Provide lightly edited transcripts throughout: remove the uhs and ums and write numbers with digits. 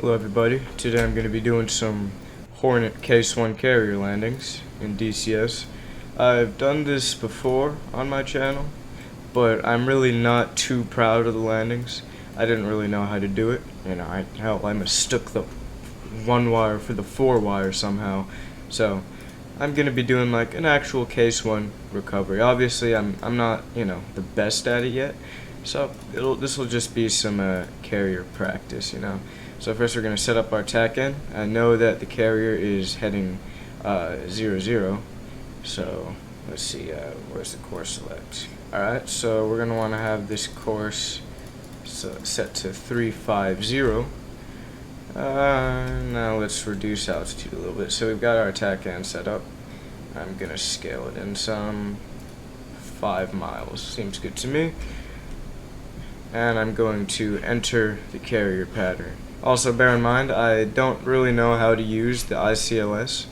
Hello everybody, today I'm going to be doing some Hornet Case 1 carrier landings in DCS. I've done this before on my channel, but I'm really not too proud of the landings. I didn't really know how to do it. I mistook the 1 wire for the 4 wire somehow. So I'm going to be doing like an actual Case 1 recovery. Obviously I'm not, the best at it yet. So this will just be some carrier practice, So first we're going to set up our TACAN. I know that the carrier is heading 00, so let's see, where's the course select? Alright, so we're going to want to have this course set to 350. Now let's reduce altitude a little bit. So we've got our TACAN set up. I'm going to scale it in some 5 miles. Seems good to me. And I'm going to enter the carrier pattern. Also, bear in mind, I don't really know how to use the ICLS,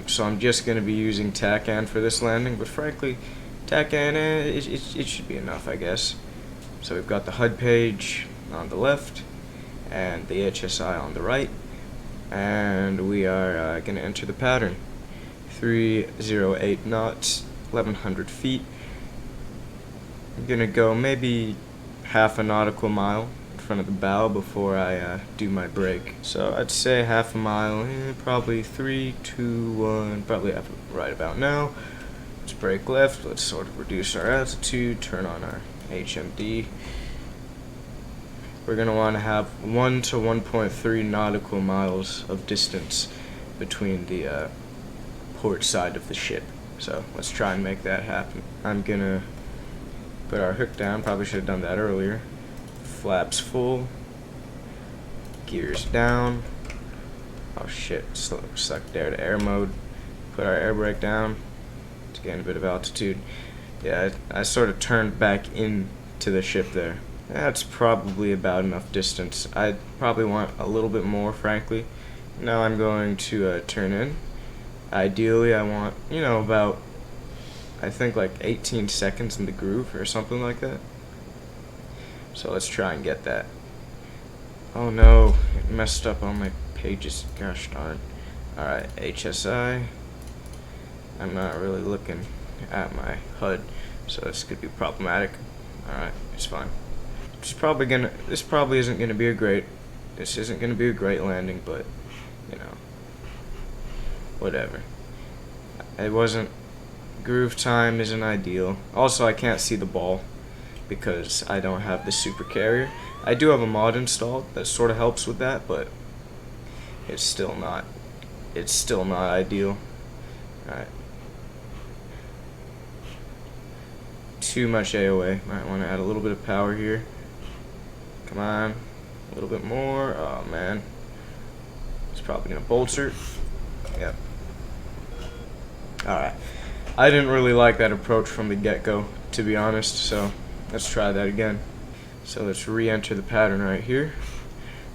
so I'm just going to be using TACAN for this landing, but frankly, TACAN, it should be enough, I guess. So we've got the HUD page on the left, and the HSI on the right, and we are going to enter the pattern. 308 knots, 1100 feet. I'm going to go maybe half a nautical mile in front of the bow before I do my brake. So I'd say half a mile, probably 3, 2, 1, probably right about now. Let's brake left, let's sort of reduce our altitude, turn on our HMD. We're going to want to have 1 to 1.3 nautical miles of distance between the port side of the ship. So let's try and make that happen. I'm going to put our hook down, probably should have done that earlier. Flaps full, gears down. Oh shit, stuck there to air mode. Put our air brake down to gain a bit of altitude. Yeah, I sort of turned back into the ship there. That's probably about enough distance. I probably want a little bit more, frankly. Now I'm going to turn in. Ideally, I want, about, I think like 18 seconds in the groove or something like that. So let's try and get that. Oh no, it messed up on my pages. Gosh darn. Alright, HSI. I'm not really looking at my HUD, so this could be problematic. Alright, it's fine. This probably isn't gonna be a great landing, but whatever. It wasn't. Groove time isn't ideal. Also, I can't see the ball because I don't have the super carrier. I do have a mod installed that sort of helps with that, but it's still not ideal. Alright. Too much AOA. Might want to add a little bit of power here. Come on. A little bit more. Oh man. It's probably gonna bolster. Yep. Alright. I didn't really like that approach from the get-go, to be honest, so let's try that again. So let's re-enter the pattern right here.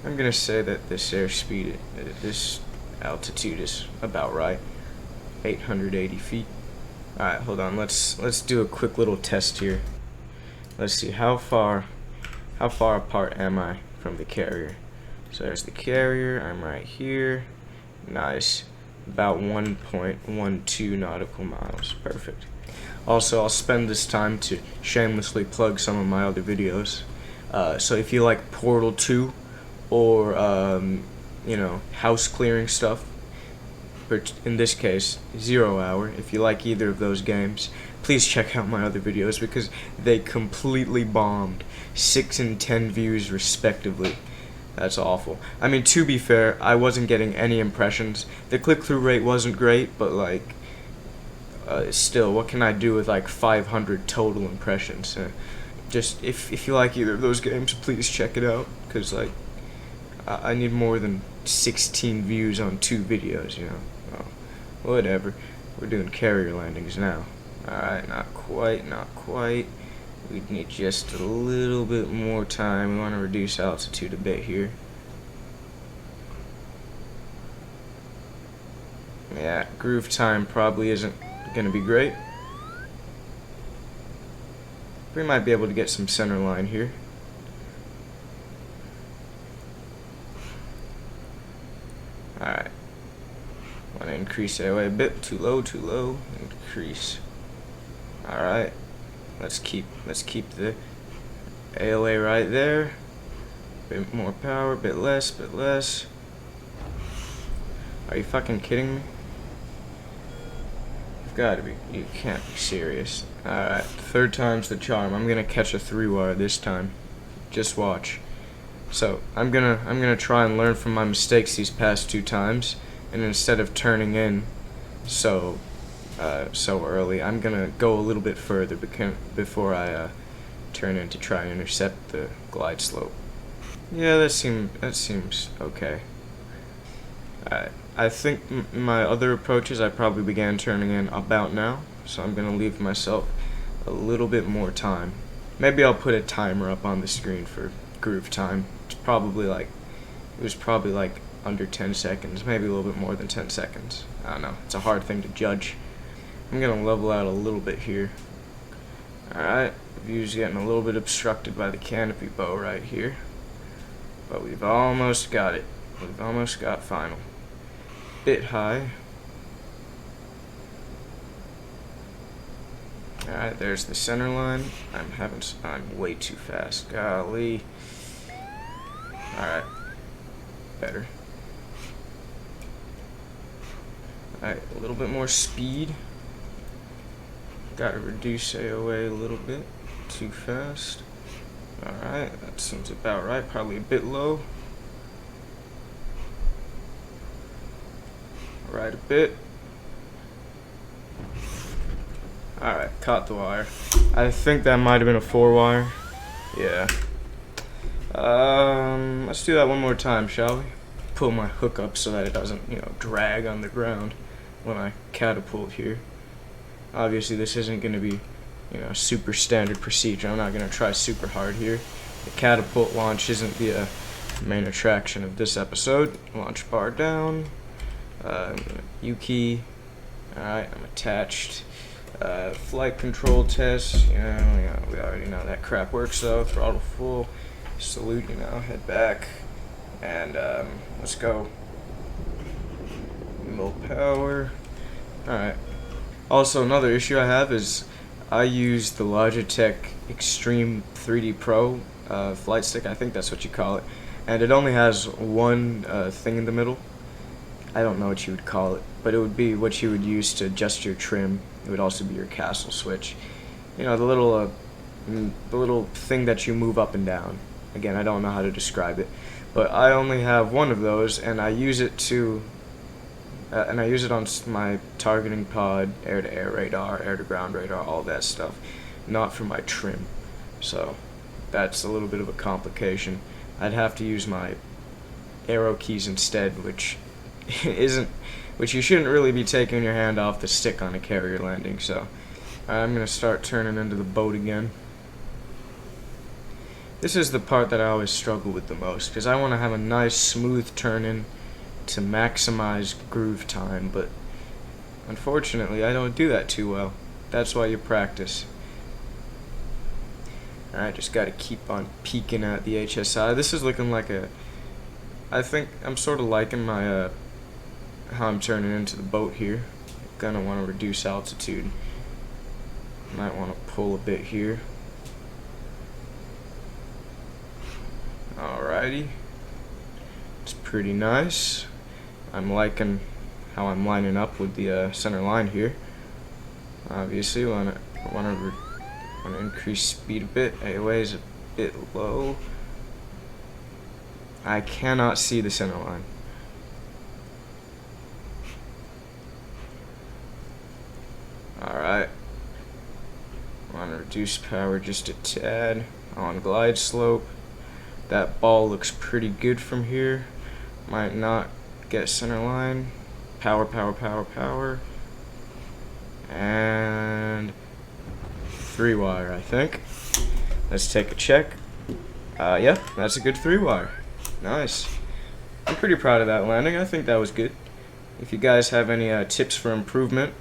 I'm going to say that this airspeed, this altitude is about right, 880 feet. Alright, hold on, let's do a quick little test here. Let's see, how far apart am I from the carrier? So there's the carrier, I'm right here, nice. About 1.12 nautical miles. Perfect. Also, I'll spend this time to shamelessly plug some of my other videos. So if you like Portal 2 or house clearing stuff, but in this case 0 Hour, if you like either of those games, please check out my other videos because they completely bombed. 6 and 10 views respectively. That's awful. I mean, to be fair, I wasn't getting any impressions. The click-through rate wasn't great, but like, still, what can I do with like 500 total impressions? Just if you like either of those games, please check it out, cause like, I need more than 16 views on 2 videos, Oh, whatever. We're doing carrier landings now. Alright, not quite. We need just a little bit more time. We want to reduce altitude a bit here. Yeah, groove time probably isn't going to be great. We might be able to get some center line here. increase AOA a bit. Too low, too low. Increase. Alright. Let's keep the AOA right there. Bit more power, bit less, bit less. Are you fucking kidding me? You've gotta be. You can't be serious. Alright, third time's the charm. I'm gonna catch a 3-wire this time. Just watch. So I'm gonna try and learn from my mistakes these past 2 times, and instead of turning in so early, I'm gonna go a little bit further before I turn in to try and intercept the glide slope. Yeah, that seems okay. I think my other approaches I probably began turning in about now, so I'm gonna leave myself a little bit more time. Maybe I'll put a timer up on the screen for groove time. It was probably like under 10 seconds, maybe a little bit more than 10 seconds. I don't know. It's a hard thing to judge. I'm gonna level out a little bit here. Alright, view's getting a little bit obstructed by the canopy bow right here. But we've almost got it. We've almost got final. Bit high. Alright, there's the center line. I'm way too fast. Golly. Alright. Better. Alright, a little bit more speed. Gotta reduce AOA a little bit. Too fast. Alright, that seems about right. Probably a bit low. Right a bit. Alright, caught the wire. I think that might have been a 4-wire. Yeah. Let's do that one more time, shall we? Pull my hook up so that it doesn't, drag on the ground when I catapult here. Obviously, this isn't going to be, super standard procedure. I'm not going to try super hard here. The catapult launch isn't the main attraction of this episode. Launch bar down. U-key. Alright, I'm attached. Flight control test. We already know that crap works, so throttle full. Salute, head back. And let's go. Low power. Alright. Also, another issue I have is I use the Logitech Extreme 3D Pro flight stick. I think that's what you call it. And it only has one thing in the middle. I don't know what you would call it, but it would be what you would use to adjust your trim. It would also be your castle switch. The little thing that you move up and down. Again, I don't know how to describe it, but I only have one of those, and I use it on my targeting pod, air-to-air radar, air-to-ground radar, all that stuff, not for my trim. So that's a little bit of a complication. I'd have to use my arrow keys instead, which you shouldn't really be taking your hand off the stick on a carrier landing. So I'm gonna start turning into the boat again. This is the part that I always struggle with the most, because I want to have a nice smooth turn-in to maximize groove time, but unfortunately I don't do that too well. That's why you practice. Alright, just gotta keep on peeking at the HSI. This is looking like I think I'm sort of liking my how I'm turning into the boat here. Gonna want to reduce altitude. Might want to pull a bit here. Alrighty. It's pretty nice. I'm liking how I'm lining up with the center line here. Obviously, want to increase speed a bit. AOA is a bit low. I cannot see the center line. Alright. Want to reduce power just a tad on glide slope. That ball looks pretty good from here. Might not get center line. Power, power, power, power. And 3-wire, I think. Let's take a check. Yeah, that's a good 3-wire. Nice. I'm pretty proud of that landing. I think that was good. If you guys have any tips for improvement,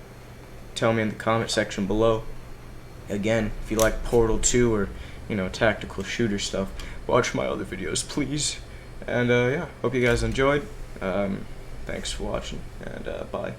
tell me in the comment section below. Again, if you like Portal 2 or, tactical shooter stuff, watch my other videos, please. And, yeah, hope you guys enjoyed. thanks for watching, and bye.